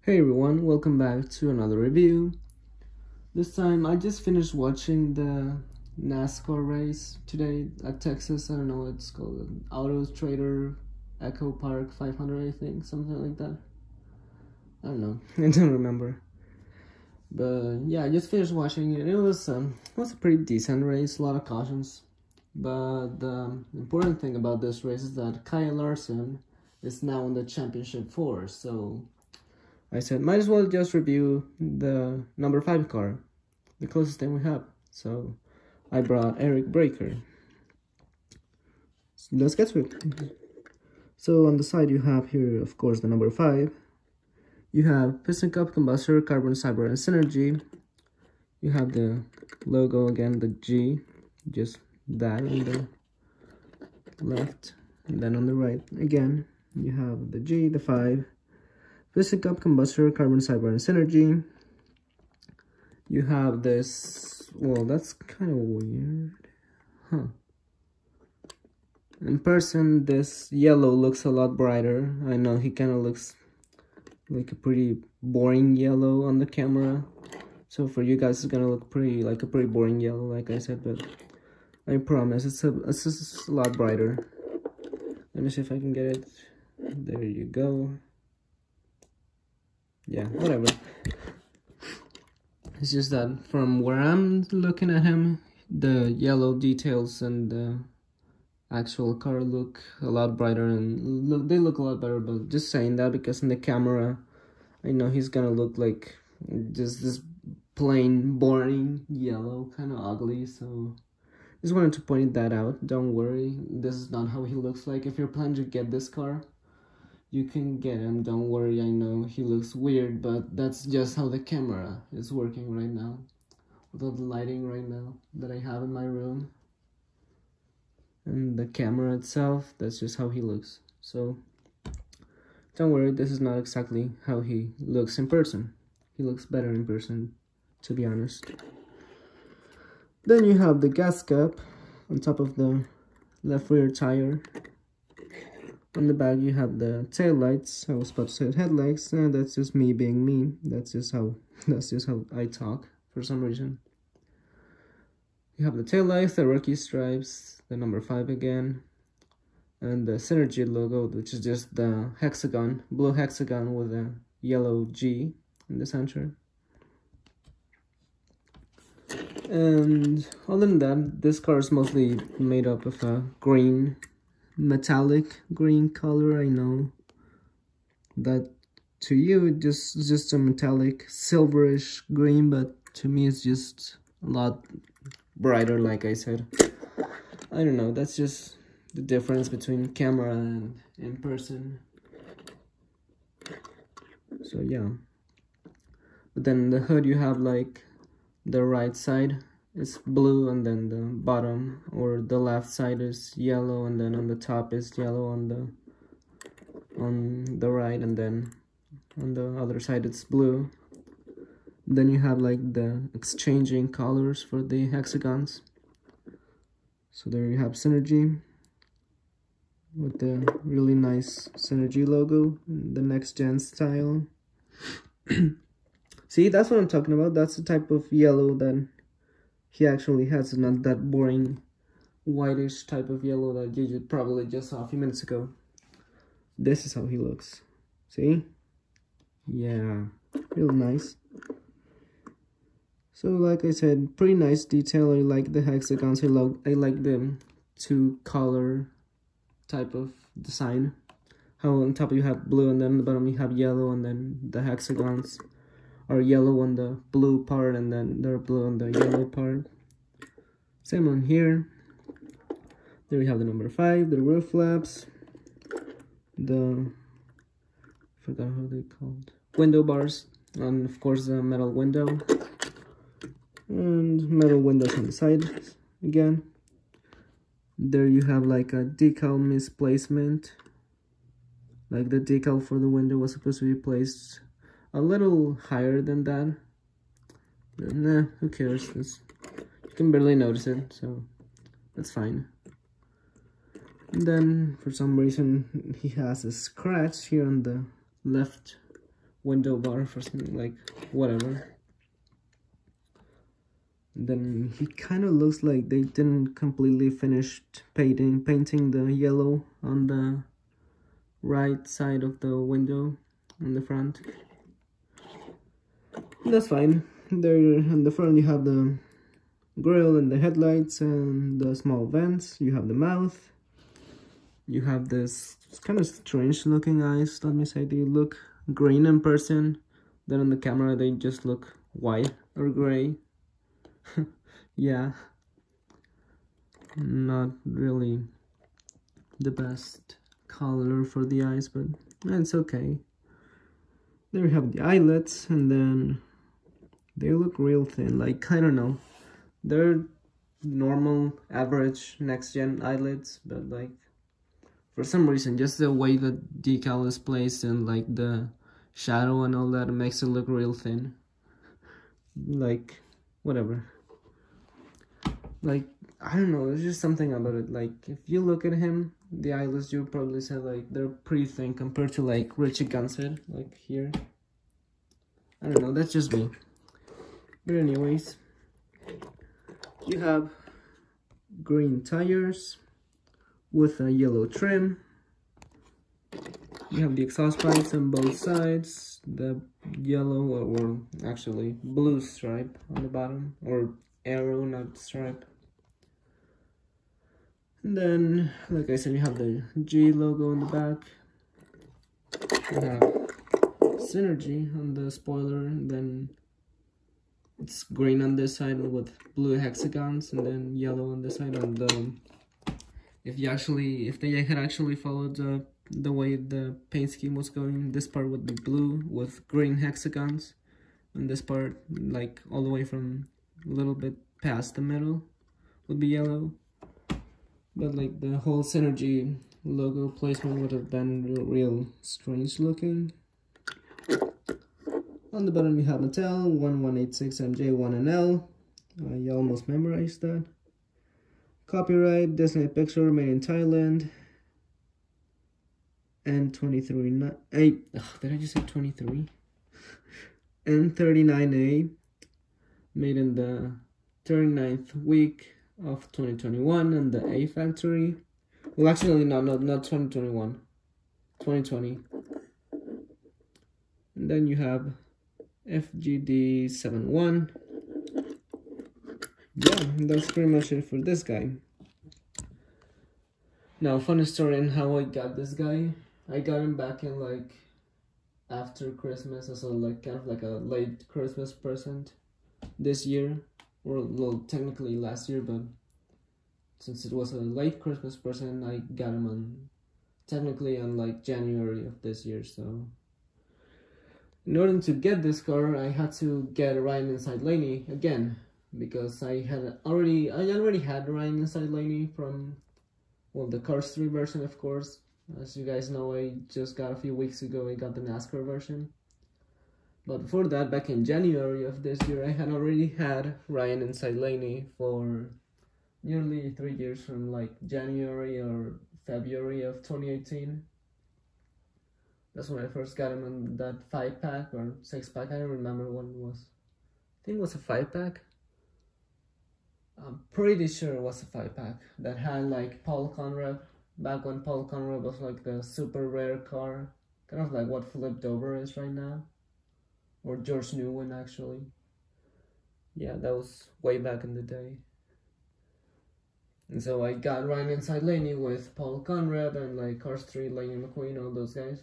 Hey everyone, welcome back to another review. This time I just finished watching the NASCAR race today at Texas. I don't know what it's called, Auto Trader Echo Park 500, I think, something like that. I don't know, I don't remember. But yeah, I just finished watching it. It was a pretty decent race, a lot of cautions. But the important thing about this race is that Kyle Larson is now in the championship force, so I said, might as well just review the number 5 car, the closest thing we have. So I brought Eric Breaker. So let's get to it. So on the side you have here, of course, the number 5. You have Piston Cup, Combustor, Carbon, Cyber, and Synergy. You have the logo again, the G, just that on the left. And then on the right, again, you have the G, the 5. Piston Cup, Combustor, Carbon, Cyber, and Synergy. You have this, well, that's kind of weird, huh? In person, this yellow looks a lot brighter. I know he kind of looks like a pretty boring yellow on the camera. So for you guys, it's gonna look like a pretty boring yellow, like I said, but I promise it's a lot brighter. Let me see if I can get it. There you go. Yeah, whatever. It's just that from where I'm looking at him, the yellow details and the actual car look a lot brighter, and they look a lot better. But just saying that because in the camera, I know he's gonna look like just this plain, boring yellow, kind of ugly. So just wanted to point that out. Don't worry, this is not how he looks like. If you're planning to get this car, you can get him, don't worry. I know he looks weird, but that's just how the camera is working right now. With all the lighting right now that I have in my room. And the camera itself, that's just how he looks. So, don't worry, this is not exactly how he looks in person. He looks better in person, to be honest. Then you have the gas cap on top of the left rear tire. On the back you have the tail lights. I was about to say headlights, and that's just me being me. That's just how I talk for some reason. You have the tail lights, the rookie stripes, the number 5 again, and the Synergy logo, which is just the hexagon, blue hexagon with a yellow G in the center. And other than that, this car is mostly made up of a green, metallic green color. I know that to you it's just a metallic silverish green, but to me it's just a lot brighter, like I said. I don't know, that's just the difference between camera and in person. So yeah. But then the hood, you have like the right side is blue, and then the bottom or the left side is yellow, and then on the top is yellow on the right, and then on the other side it's blue. Then you have like the exchanging colors for the hexagons. So there you have Synergy with the really nice Synergy logo, the next gen style. See, that's what I'm talking about. That's the type of yellow that he actually has, not that boring whitish type of yellow that you probably just saw a few minutes ago. This is how he looks. See? Yeah, real nice. So like I said, pretty nice detail. I like the hexagons. I like the 2-color type of design. How on top you have blue, and then on the bottom you have yellow, and then the hexagons are yellow on the blue part, and then they're blue on the yellow part. Same on here. There we have the number 5, the roof flaps, I forgot how they called, window bars, and of course the metal window, and metal windows on the side again. There you have like a decal misplacement, like the decal for the window was supposed to be placed a little higher than that. But nah, who cares? You can barely notice it, so that's fine. And then for some reason he has a scratch here on the left window bar for something, like whatever. Then he kind of looks like they didn't completely finish painting the yellow on the right side of the window on the front. That's fine. There in the front you have the grill and the headlights and the small vents. You have the mouth. You have this kind of strange looking eyes. Let me say they look green in person. Then on the camera they just look white or gray. Yeah, not really the best color for the eyes, but it's okay. There we have the eyelets, and then they look real thin, like, I don't know. They're normal, average, next-gen eyelets, but like, for some reason, just the way the decal is placed and like the shadow and all that makes it look real thin. Like, whatever. Like, I don't know, there's just something about it. Like, if you look at him, the eyelids, you'll probably say, like, they're pretty thin compared to, like, Richie Gunset, like, here. I don't know, that's just me. But anyways, you have green tires with a yellow trim. You have the exhaust pipes on both sides, the yellow, or actually blue stripe on the bottom, or arrow, not stripe. And then, like I said, you have the G logo in the back. You have Synergy on the spoiler, and then it's green on this side with blue hexagons, and then yellow on this side. On the if they had actually followed the way the paint scheme was going, this part would be blue with green hexagons, and this part, like all the way from a little bit past the middle, would be yellow. But like the whole Synergy logo placement would have been real strange looking. On the bottom you have Mattel 1186MJ1NL. You almost memorized that. Copyright Disney Picture, made in Thailand. N23 did I just say 23? N39A, made in the 39th week of 2021 and the A factory. Well, actually, no, not 2021, 2020. And then you have FGD71. Yeah, that's pretty much it for this guy. Now, funny story on how I got this guy. I got him back in like after Christmas, as a like kind of like a late Christmas present this year, or well, technically last year, but since it was a late Christmas present, I got him on technically on like January of this year. So in order to get this car, I had to get Ryan Inside Laney again, because I already had Ryan Inside Laney from, well, the Cars 3 version, of course. As you guys know, I just got a few weeks ago, I got the NASCAR version. But before that, back in January of this year, I had already had Ryan Inside Laney for nearly 3 years, from like January or February of 2018. That's when I first got him in that 5-pack or 6-pack, I don't remember what it was. I think it was a 5-pack. I'm pretty sure it was a 5-pack that had like Paul Conrad, back when Paul Conrad was like the super rare car, kind of like what Flipped Over is right now, or George Newman actually. Yeah, that was way back in the day. And so I got Ryan Inside Laney with Paul Conrad and like Cars 3, Laney McQueen, all those guys.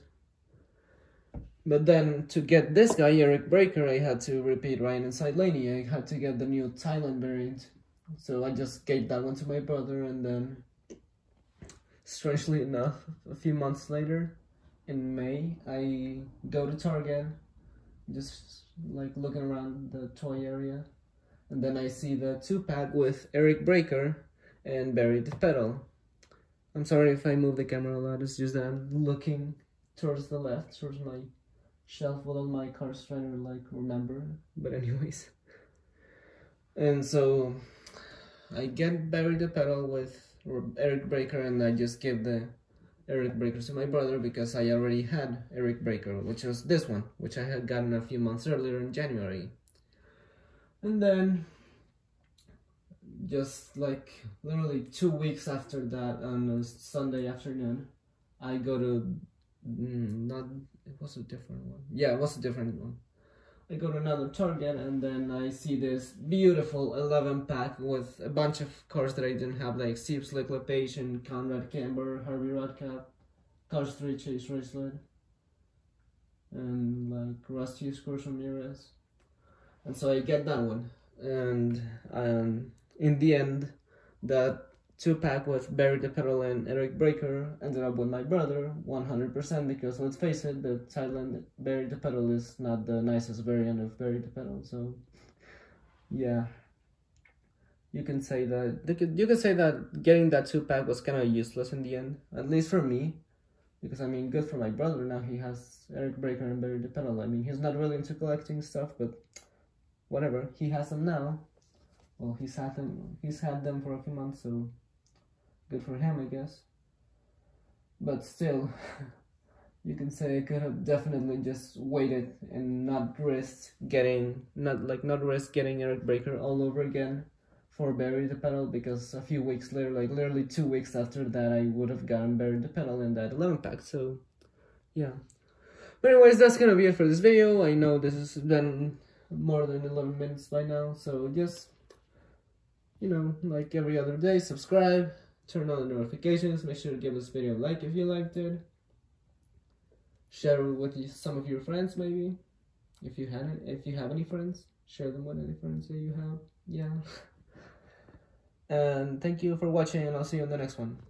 But then to get this guy, Eric Breaker, I had to repeat Ryan Inside Laney. I had to get the new Thailand variant. So I just gave that one to my brother, and then, strangely enough, a few months later, in May, I go to Target, just like looking around the toy area, and then I see the 2-pack with Eric Breaker and Barry the Pedal. I'm sorry if I move the camera a lot, it's just that I'm looking towards the left, towards my shelf with all my cars, trying to like remember, but anyways. And so I get Barry the Pedal with Eric Breaker, and I just give the Eric Breaker to my brother because I already had Eric Breaker, which was this one, which I had gotten a few months earlier in January. And then, just like literally 2 weeks after that, on a Sunday afternoon, I go to, it was a different one. Yeah, it was a different one. I go to another Target and then I see this beautiful 11 pack with a bunch of cars that I didn't have, like Steve Slick Lepage, Conrad Camber, Harvey Radcap, Cars 3 Chase Raceland, and like Rusty Scores Ramirez. And so I get that one. And in the end, that 2-pack with Barry the Pedal and Eric Breaker ended up with my brother 100% because let's face it, the Thailand Barry the Pedal is not the nicest variant of Barry the Pedal. So yeah, you can say that getting that 2-pack was kind of useless in the end, at least for me, because I mean, good for my brother. Now he has Eric Breaker and Barry the Pedal. I mean, he's not really into collecting stuff, but whatever, he has them now. Well, he's had them for a few months, so good for him, I guess. But still, you can say I could have definitely just waited and not risked getting Eric Breaker all over again for Barry the Pedal, because a few weeks later, like literally 2 weeks after that, I would have gotten Barry the Pedal in that 11-pack. So yeah. But anyways, that's gonna be it for this video. I know this has been more than 11 minutes by now, so just, you know, like every other day, subscribe, turn on the notifications, make sure to give this video a like if you liked it, share it with some of your friends, maybe, if you have any friends, share them with any friends that you have, yeah. And thank you for watching, and I'll see you in the next one.